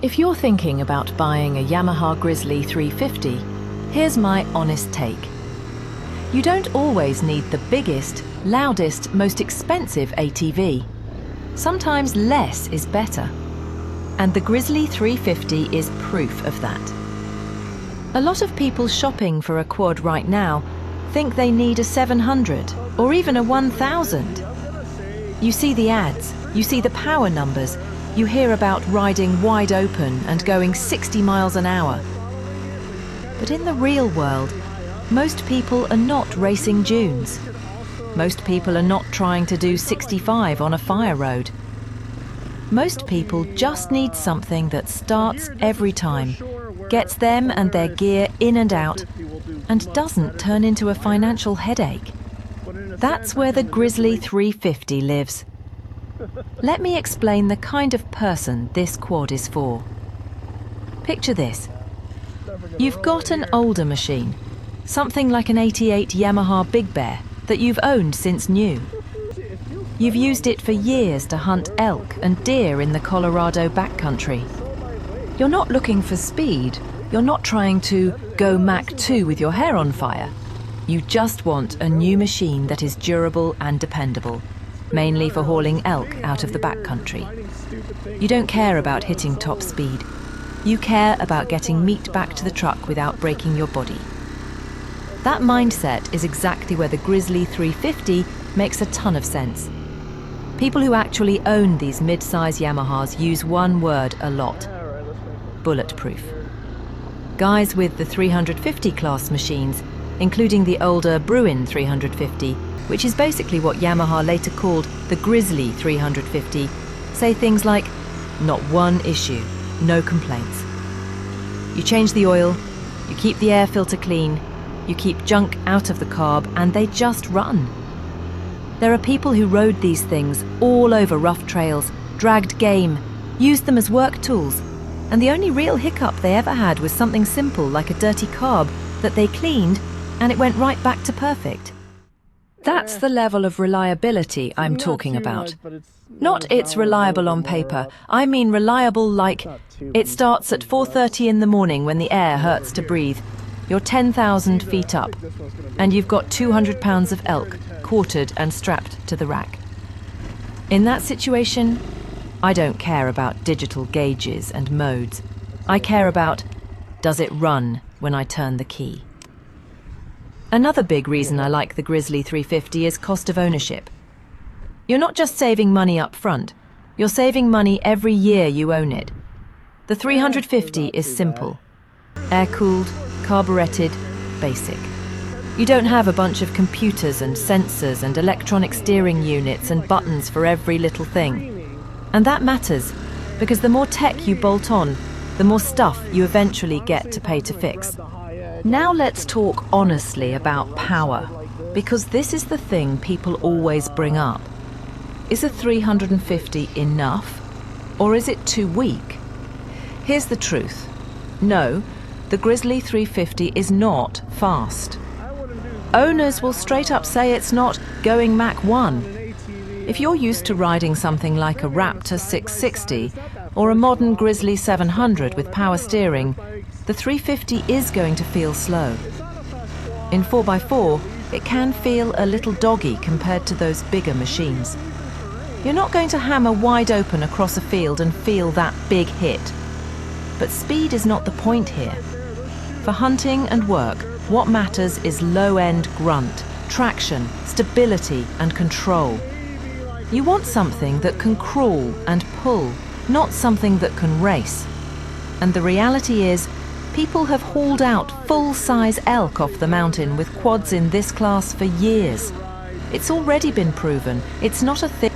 If you're thinking about buying a Yamaha Grizzly 350, here's my honest take. You don't always need the biggest, loudest, most expensive ATV. Sometimes less is better. And the Grizzly 350 is proof of that. A lot of people shopping for a quad right now think they need a 700 or even a 1000. You see the ads, you see the power numbers, you hear about riding wide open and going 60 miles an hour. But in the real world, most people are not racing dunes. Most people are not trying to do 65 on a fire road. Most people just need something that starts every time, gets them and their gear in and out, and doesn't turn into a financial headache. That's where the Grizzly 350 lives. Let me explain the kind of person this quad is for. Picture this. You've got an older machine, something like an '88 Yamaha Big Bear that you've owned since new. You've used it for years to hunt elk and deer in the Colorado backcountry. You're not looking for speed, you're not trying to go Mach 2 with your hair on fire. You just want a new machine that is durable and dependable, mainly for hauling elk out of the backcountry. You don't care about hitting top speed. You care about getting meat back to the truck without breaking your body. That mindset is exactly where the Grizzly 350 makes a ton of sense. People who actually own these mid-size Yamahas use one word a lot: bulletproof. Guys with the 350 class machines, including the older Bruin 350, which is basically what Yamaha later called the Grizzly 350, say things like, not one issue, no complaints. You change the oil, you keep the air filter clean, you keep junk out of the carb, and they just run. There are people who rode these things all over rough trails, dragged game, used them as work tools, and the only real hiccup they ever had was something simple like a dirty carb that they cleaned and it went right back to perfect. That's the level of reliability I'm talking about. Not it's reliable on paper, I mean reliable like it starts at 4:30 in the morning when the air hurts to breathe. You're 10,000 feet up, and you've got 200 pounds of elk quartered and strapped to the rack. In that situation, I don't care about digital gauges and modes. I care about, does it run when I turn the key? Another big reason I like the Grizzly 350 is cost of ownership. You're not just saving money up front, you're saving money every year you own it. The 350 is simple. Air-cooled, carburetted, basic. You don't have a bunch of computers and sensors and electronic steering units and buttons for every little thing. And that matters, because the more tech you bolt on, the more stuff you eventually get to pay to fix. Now let's talk honestly about power, because this is the thing people always bring up. Is a 350 enough, or is it too weak? Here's the truth. No, the Grizzly 350 is not fast. Owners will straight up say it's not going Mach 1. If you're used to riding something like a Raptor 660 or a modern Grizzly 700 with power steering, the 350 is going to feel slow. In 4x4, it can feel a little doggy compared to those bigger machines. You're not going to hammer wide open across a field and feel that big hit. But speed is not the point here. For hunting and work, what matters is low-end grunt, traction, stability and control. You want something that can crawl and pull, not something that can race. And the reality is, people have hauled out full-size elk off the mountain with quads in this class for years. It's already been proven. It's not a thing.